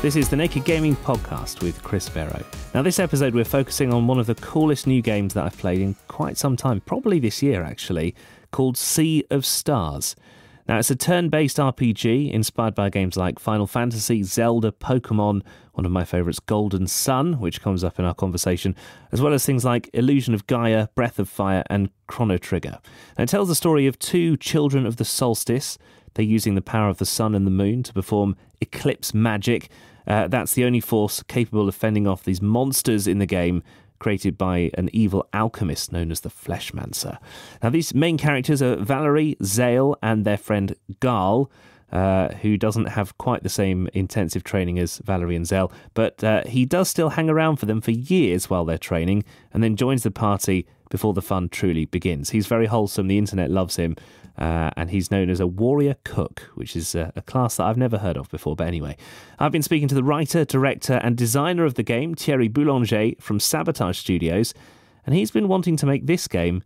This is the Naked Gaming Podcast with Chris Barrow. Now, this episode we're focusing on one of the coolest new games that I've played in quite some time, probably this year actually, called Sea of Stars. Now, it's a turn-based RPG inspired by games like Final Fantasy, Zelda, Pokemon, one of my favourites, Golden Sun, which comes up in our conversation, as well as things like Illusion of Gaia, Breath of Fire, and Chrono Trigger. Now, it tells the story of two children of the solstice. They're using the power of the sun and the moon to perform eclipse magic. That's the only force capable of fending off these monsters in the game, created by an evil alchemist known as the Fleshmancer. Now, these main characters are Valerie, Zale, and their friend Garl, who doesn't have quite the same intensive training as Valerie and Zale, but he does still hang around for them for years while they're training, and then joins the party before the fun truly begins. He's very wholesome, the internet loves him, and he's known as a warrior cook, which is a class that I've never heard of before. But anyway, I've been speaking to the writer, director and designer of the game, Thierry Boulanger from Sabotage Studios, and he's been wanting to make this game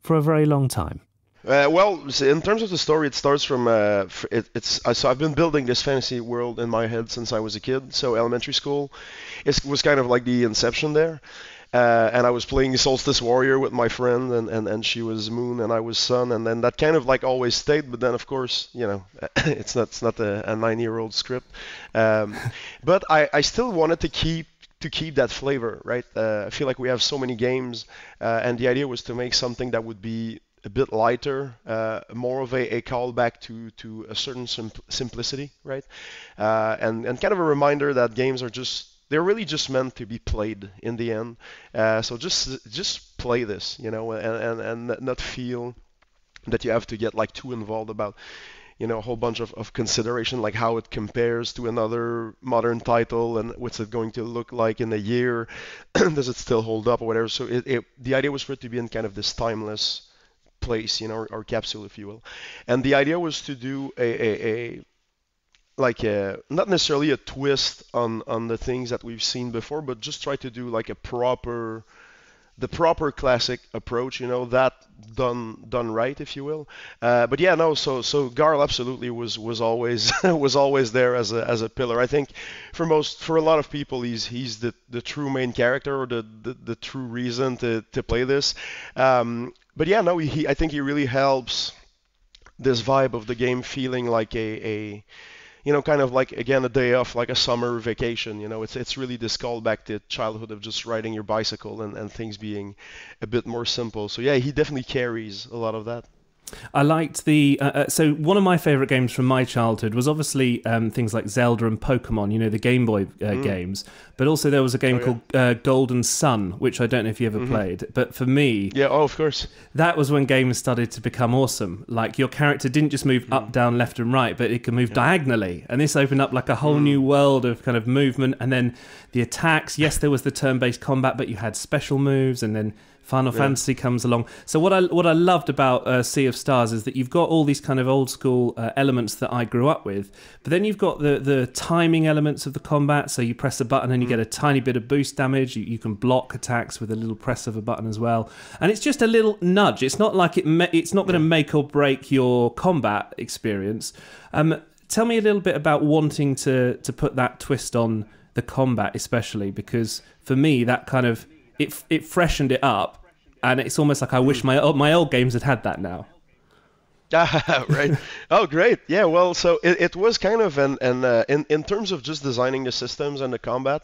for a very long time. Well, in terms of the story, it starts from so I've been building this fantasy world in my head since I was a kid. So elementary school was kind of like the inception there. And I was playing Solstice Warrior with my friend, and she was Moon and I was Sun, and then that kind of like always stayed. But then of course, you know, it's not a 9-year-old script. But I still wanted to keep that flavor, right? I feel like we have so many games, and the idea was to make something that would be a bit lighter, more of a callback to a certain simplicity, right? And kind of a reminder that games are they're really just meant to be played in the end. So just play this, you know, and not feel that you have to get like too involved about, you know, a whole bunch of consideration, like how it compares to another modern title and what's it going to look like in a year. Does it still hold up or whatever? So the idea was for it to be in kind of this timeless place, you know, or capsule, if you will. And the idea was to do not necessarily a twist on the things that we've seen before, but just try to do like the proper classic approach, you know, that done right, if you will. But yeah, no, so Garl absolutely was always was always there as a pillar. I think for a lot of people, he's the true main character, or the true reason to play this. But yeah, no, I think he really helps this vibe of the game feeling like a you know, kind of like, again, a day off, like a summer vacation. You know, it's really this callback to childhood of just riding your bicycle and things being a bit more simple. So yeah, he definitely carries a lot of that. I liked so one of my favourite games from my childhood was obviously things like Zelda and Pokemon, you know, the Game Boy games, but also there was a game called Golden Sun, which I don't know if you ever played, but for me... Yeah, of course. That was when games started to become awesome. Like, your character didn't just move up, down, left and right, but it could move diagonally, and this opened up like a whole new world of kind of movement, and then the attacks. Yes, there was the turn-based combat, but you had special moves, and then Final Fantasy comes along. So what I loved about Sea of Stars is that you've got all these kind of old school elements that I grew up with, but then you've got the timing elements of the combat. So you press a button and you get a tiny bit of boost damage. You can block attacks with a little press of a button as well. And it's just a little nudge. It's not like it's not going to make or break your combat experience. Tell me a little bit about wanting to put that twist on the combat, especially because for me that kind of it freshened it up, and it's almost like I wish my old games had that now. Right. Oh, great. Yeah. Well, so it was kind of in terms of just designing the systems and the combat.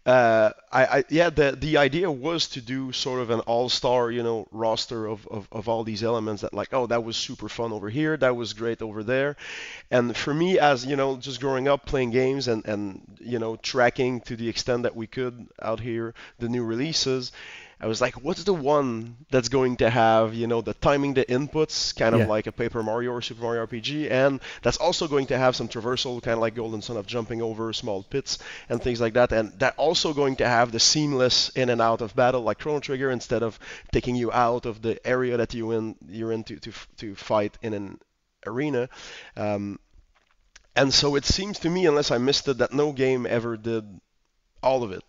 The idea was to do sort of an all-star, you know, roster of all these elements that, like, oh, that was super fun over here, that was great over there. And for me, as you know, just growing up playing games and you know, tracking to the extent that we could out here the new releases, I was like, what's the one that's going to have, you know, the timing, the inputs, kind of like a Paper Mario or Super Mario RPG, and that's also going to have some traversal, kind of like Golden Sun, of jumping over small pits and things like that, and that also going to have the seamless in and out of battle, like Chrono Trigger, instead of taking you out of the area that you're in to fight in an arena. And so it seems to me, unless I missed it, that no game ever did all of it.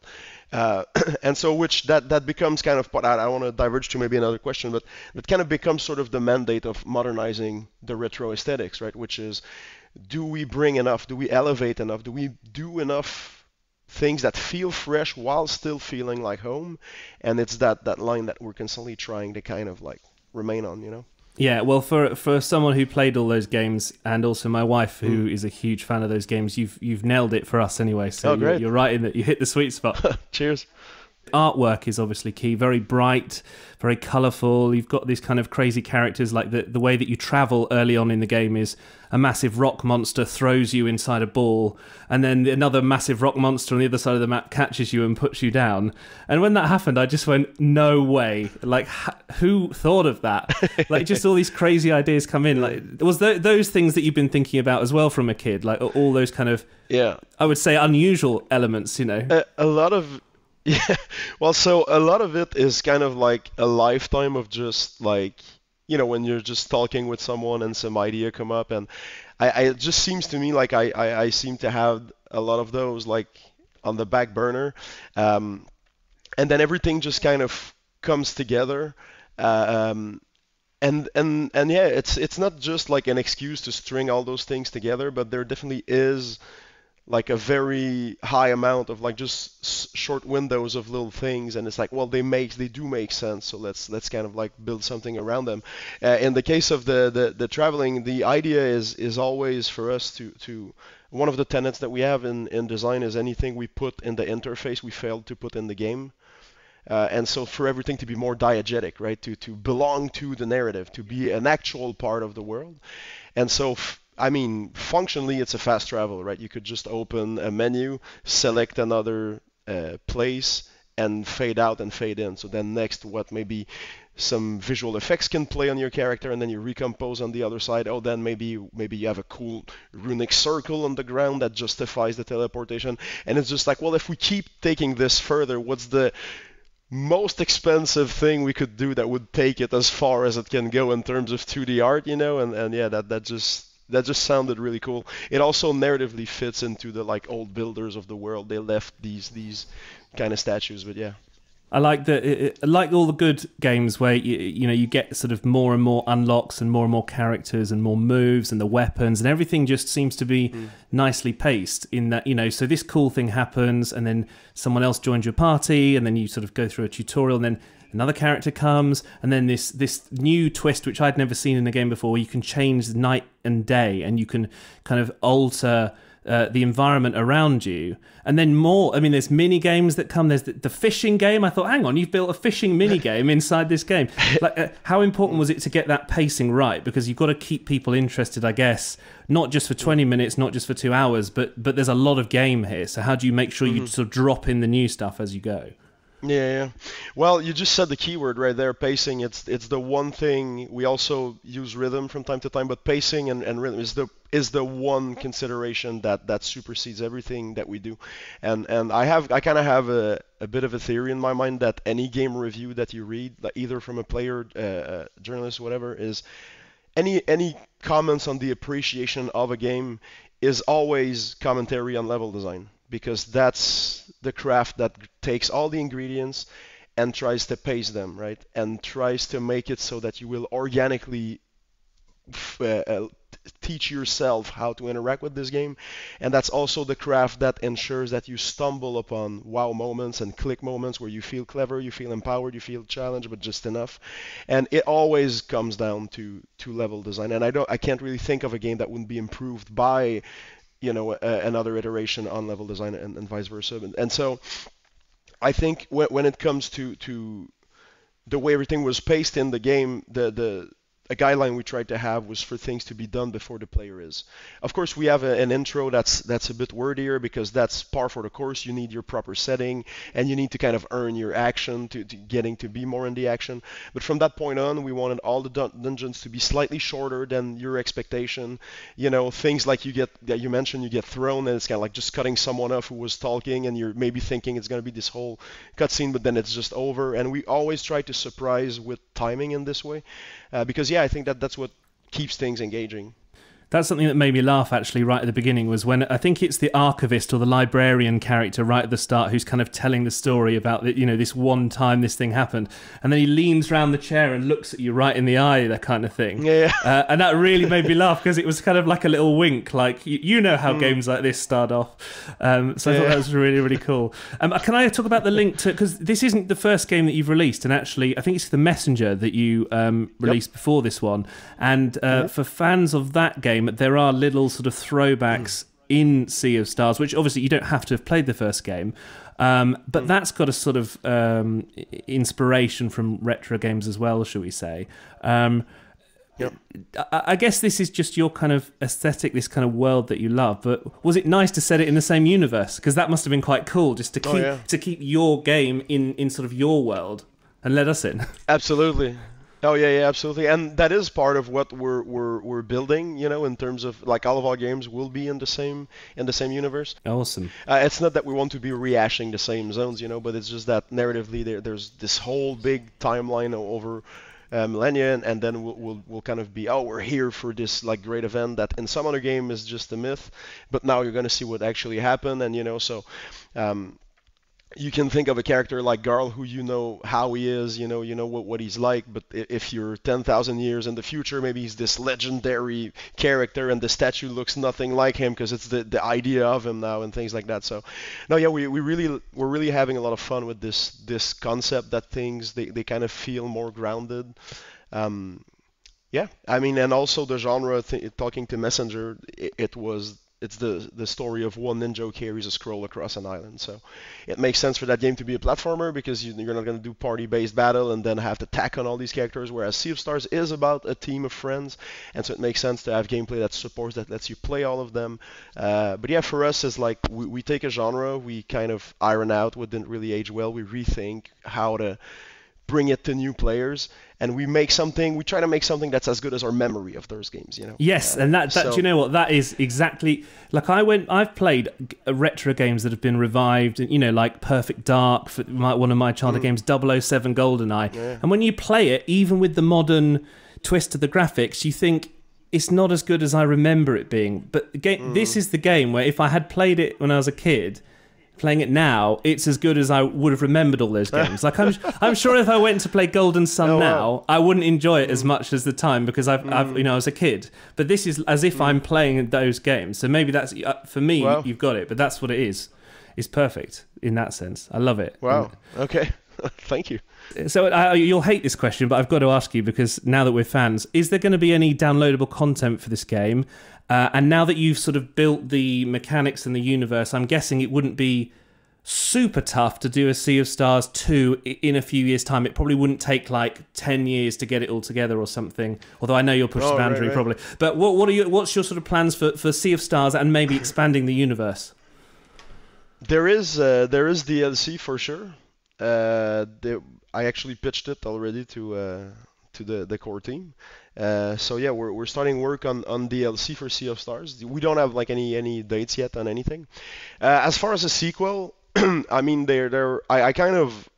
And so which that becomes kind of, I don't want to diverge to maybe another question, but that kind of becomes sort of the mandate of modernizing the retro aesthetics, right? Which is do we bring enough? Do we elevate enough? Do we do enough things that feel fresh while still feeling like home? And it's that line that we're constantly trying to kind of like remain on, you know? Yeah, well, for someone who played all those games, and also my wife, who is a huge fan of those games, you've nailed it for us anyway. So you're right in that you hit the sweet spot. Cheers. Artwork is obviously key. Very bright, very colourful. You've got these kind of crazy characters, like the way that you travel early on in the game is a massive rock monster throws you inside a ball, and then another massive rock monster on the other side of the map catches you and puts you down. And when that happened, I just went, no way. Like, who thought of that? Like, just all these crazy ideas come in. Like, was those things that you've been thinking about as well from a kid? Like, all those kind of, I would say, unusual elements, you know? A lot of... Yeah, well, so a lot of it is kind of like a lifetime of just like, you know, when you're just talking with someone and some idea come up, and it just seems to me like I seem to have a lot of those like on the back burner, and then everything just kind of comes together, and yeah, it's not just like an excuse to string all those things together, but there definitely is like a very high amount of like just short windows of little things, and it's like, well, they do make sense, so let's kind of like build something around them. In the case of the traveling, the idea is always for us to one of the tenets that we have in design is anything we put in the interface we failed to put in the game. And so for everything to be more diegetic, right, to belong to the narrative, to be an actual part of the world. And so I mean, functionally, it's a fast travel, right? You could just open a menu, select another place, and fade out and fade in. So then next, what maybe some visual effects can play on your character, and then you recompose on the other side. Oh, then maybe you have a cool runic circle on the ground that justifies the teleportation. And it's just like, well, if we keep taking this further, what's the most expensive thing we could do that would take it as far as it can go in terms of 2D art, you know? And yeah, that just sounded really cool. It also narratively fits into the like old builders of the world. They left these kind of statues, but yeah. I like like all the good games where you get sort of more and more unlocks and more characters and more moves and the weapons, and everything just seems to be nicely paced in that, you know, so this cool thing happens and then someone else joins your party and then you sort of go through a tutorial and then another character comes, and then this new twist, which I'd never seen in a game before, where you can change night and day, and you can kind of alter the environment around you. And then more, I mean, there's mini games that come. There's the fishing game. I thought, hang on, you've built a fishing mini game inside this game. Like, how important was it to get that pacing right? Because you've got to keep people interested, I guess, not just for 20 minutes, not just for 2 hours, but there's a lot of game here. So how do you make sure you sort of drop in the new stuff as you go? Yeah. Well, you just said the keyword right there, pacing. It's the one thing. We also use rhythm from time to time, but pacing and rhythm is the one consideration that supersedes everything that we do. And I kind of have a bit of a theory in my mind that any game review that you read, like either from a player, journalist, whatever, is any comments on the appreciation of a game is always commentary on level design. Because that's the craft that takes all the ingredients and tries to pace them, right? And tries to make it so that you will organically teach yourself how to interact with this game. And that's also the craft that ensures that you stumble upon wow moments and click moments where you feel clever, you feel empowered, you feel challenged, but just enough. And it always comes down to level design. And I can't really think of a game that wouldn't be improved by another iteration on level design and vice versa. And so I think when it comes to the way everything was paced in the game, a guideline we tried to have was for things to be done before the player is. Of course, we have an intro that's a bit wordier because that's par for the course. You need your proper setting, and you need to kind of earn your action to getting to be more in the action. But from that point on, we wanted all the dungeons to be slightly shorter than your expectation. You know, things like you mentioned, you get thrown, and it's kind of like just cutting someone off who was talking, and you're maybe thinking it's going to be this whole cutscene, but then it's just over. And we always try to surprise with timing in this way, because I think that's what keeps things engaging. That's something that made me laugh, actually, right at the beginning, was when I think it's the archivist or the librarian character right at the start who's kind of telling the story about, this one time this thing happened. And then he leans round the chair and looks at you right in the eye, that kind of thing. Yeah. And that really made me laugh because it was kind of like a little wink, like, you know how games like this start off. So I thought that was really, really cool. Can I talk about the link to, because this isn't the first game that you've released, and actually I think it's The Messenger that you released before this one. And for fans of that game, there are little sort of throwbacks in Sea of Stars, which obviously you don't have to have played the first game, but that's got a sort of inspiration from retro games as well, shall we say. I guess this is just your kind of aesthetic, this kind of world that you love, but was it nice to set it in the same universe? Because that must have been quite cool, just to keep your game in sort of your world and let us in. Absolutely. Oh yeah, absolutely, and that is part of what we're building. In terms of like all of our games will be in the same universe. Awesome. It's not that we want to be rehashing the same zones, but it's just that narratively there's this whole big timeline over millennia, and then we'll kind of be, we're here for this like great event that in some other game is just a myth, but now you're gonna see what actually happened, and so. You can think of a character like Garl, who how he is, you know what he's like, but if you're 10,000 years in the future, maybe he's this legendary character and the statue looks nothing like him because it's the idea of him now and things like that. So, no, yeah, we're really having a lot of fun with this concept that things, they kind of feel more grounded. Yeah, I mean, and also the genre, talking to Messenger, it's the story of one ninja who carries a scroll across an island. So it makes sense for that game to be a platformer because you're not going to do party-based battle and then have to tack on all these characters, whereas Sea of Stars is about a team of friends, and so it makes sense to have gameplay that supports that, lets you play all of them. But yeah, for us, it's like we take a genre, we kind of iron out what didn't really age well, we rethink how to bring it to new players, and we try to make something that's as good as our memory of those games, Yes, and that do you know what, that is exactly like I've played retro games that have been revived, like Perfect Dark for one of my childhood games, 007 GoldenEye, and when you play it, even with the modern twist to the graphics, you think it's not as good as I remember it being. But this is the game where if I had played it when I was a kid, playing it now, it's as good as I would have remembered all those games. Like I'm sure if I went to play Golden Sun now, I wouldn't enjoy it as much as the time because I was a kid. But this is as if I'm playing those games. So maybe that's for me. You've got it, but that's what it is. It's perfect in that sense. I love it. Wow. Okay. Thank you. So you'll hate this question, but I've got to ask you because now that we're fans, is there going to be any downloadable content for this game? And now that you've sort of built the mechanics and the universe, I'm guessing it wouldn't be super tough to do a Sea of Stars 2 in a few years' time. It probably wouldn't take like 10 years to get it all together or something. Although I know you'll push the boundary probably. But what's your sort of plans for Sea of Stars and maybe expanding the universe? There is DLC for sure. I actually pitched it already to the core team. So yeah, we're starting work on DLC for Sea of Stars. We don't have like any dates yet on anything. As far as a sequel, I mean, I kind of,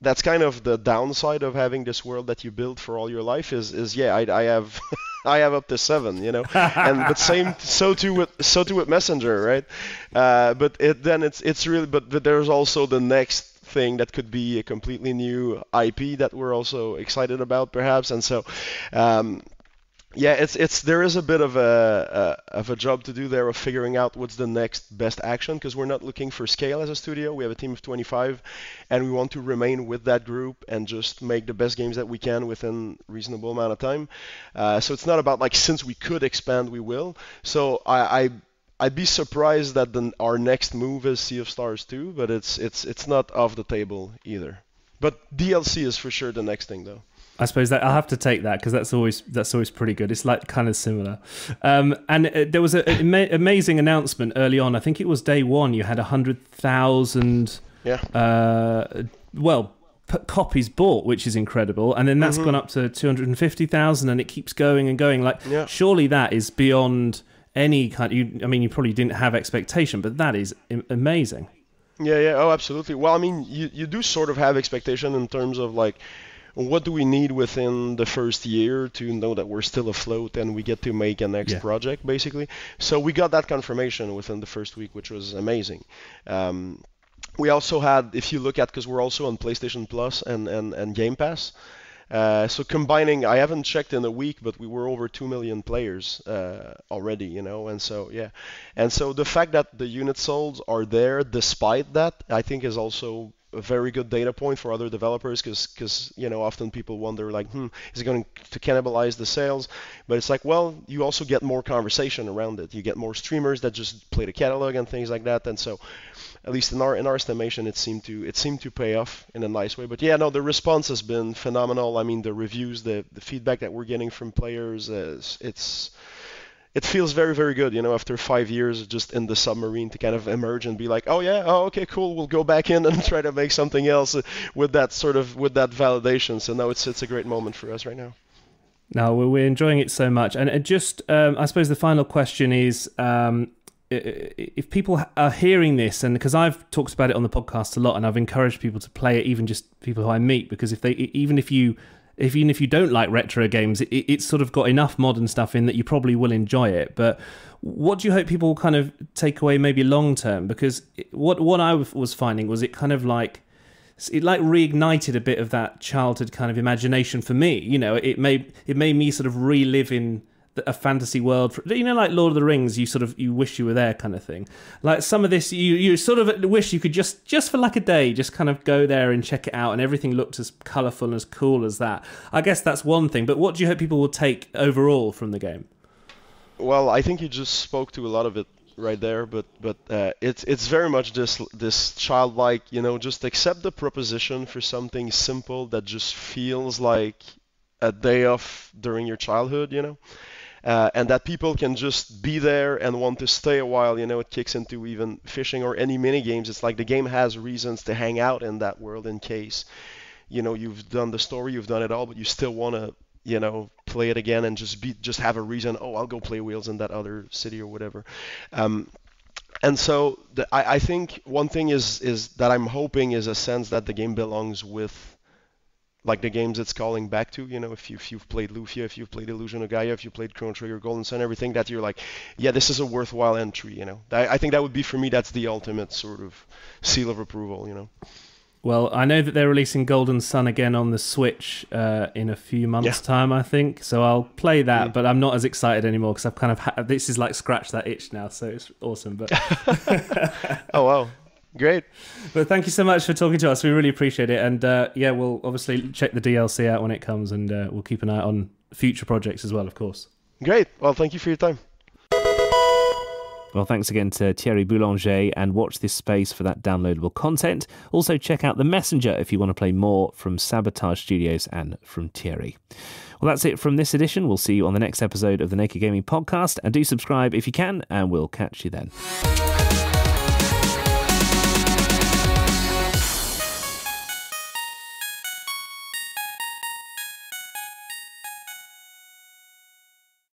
that's kind of the downside of having this world that you build for all your life is yeah, I have I have up to 7, but so too with Messenger, right? But it's really, but there's also the next thing that could be a completely new IP that we're also excited about, perhaps. And so, yeah, there is a bit of a job to do there of figuring out what's the next best action, because we're not looking for scale as a studio. We have a team of 25, and we want to remain with that group and just make the best games that we can within reasonable amount of time. So it's not about like, since we could expand, we will. So I'd be surprised that our next move is Sea of Stars 2, but it's not off the table either. But DLC is for sure the next thing, though. I suppose that I'll have to take that because that's always pretty good. It's like kind of similar. And there was an amazing announcement early on. I think it was day one. You had 100,000 copies bought, which is incredible. And then that's gone up to 250,000, and it keeps going and going. Surely that is beyond any kind. You probably didn't have expectation, but that is amazing. Yeah. Oh, absolutely. Well, I mean, you do sort of have expectation in terms of like, what do we need within the first year to know that we're still afloat and we get to make a next project, basically. So we got that confirmation within the first week, which was amazing. We also had, if you look at, because we're also on PlayStation Plus and Game Pass, so combining, I haven't checked in a week, but we were over 2 million players already, you know, and so the fact that the units sold are there despite that, I think is also a very good data point for other developers, because you know, often people wonder like, is it going to cannibalize the sales? But it's like, well, you also get more conversation around it. You get more streamers that just play the catalog and things like that, and so at least in our estimation, it seemed to pay off in a nice way. But yeah, no, the response has been phenomenal. I mean, the reviews, the feedback that we're getting from players, it feels very, very good, you know, after 5 years just in the submarine, to kind of emerge and be like, oh yeah, oh okay, cool, we'll go back in and try to make something else with that validation. So no, it's a great moment for us right now. No, we're enjoying it so much. And just, I suppose the final question is, if people are hearing this, and because I've talked about it on the podcast a lot, and I've encouraged people to play it, even just people who I meet, because even if you don't like retro games, it's sort of got enough modern stuff in that you probably will enjoy it. But what do you hope people will kind of take away maybe long term? Because what I was finding was it kind of like, it like reignited a bit of that childhood kind of imagination for me. You know, it made me sort of relive in a fantasy world, you know, like Lord of the Rings. You wish you were there, kind of thing. Like some of this, you sort of wish you could just for like a day, just kind of go there and check it out, and everything looked as colourful and as cool as that. I guess that's one thing. But what do you hope people will take overall from the game? Well, I think you just spoke to a lot of it right there, but it's very much this childlike, you know, just accept the proposition for something simple that just feels like a day off during your childhood, you know. And that people can just be there and want to stay a while, you know. It kicks into even fishing or any mini games. It's like the game has reasons to hang out in that world in case, you know, you've done the story, you've done it all, but you still want to, you know, play it again and just have a reason. Oh, I'll go play Wheels in that other city or whatever. And so I think one thing is that I'm hoping is a sense that the game belongs with, like, the games it's calling back to, you know. If you've played Lufia, if you've played Illusion of Gaia, if you played Chrono Trigger, Golden Sun, everything, that you're like, yeah, this is a worthwhile entry, you know. I think that would be, for me, that's the ultimate sort of seal of approval, you know. Well, I know that they're releasing Golden Sun again on the Switch in a few months' time, I think. So I'll play that, but I'm not as excited anymore because I've kind of this is like scratch that itch now, so it's awesome. But oh wow. Great. But thank you so much for talking to us. We really appreciate it. And yeah, we'll obviously check the DLC out when it comes, and we'll keep an eye on future projects as well, of course. Great. Well, thank you for your time. Well, thanks again to Thierry Boulanger, and watch this space for that downloadable content. Also, check out The Messenger if you want to play more from Sabotage Studios and from Thierry. Well, that's it from this edition. We'll see you on the next episode of the Naked Gaming Podcast, and do subscribe if you can, and we'll catch you then.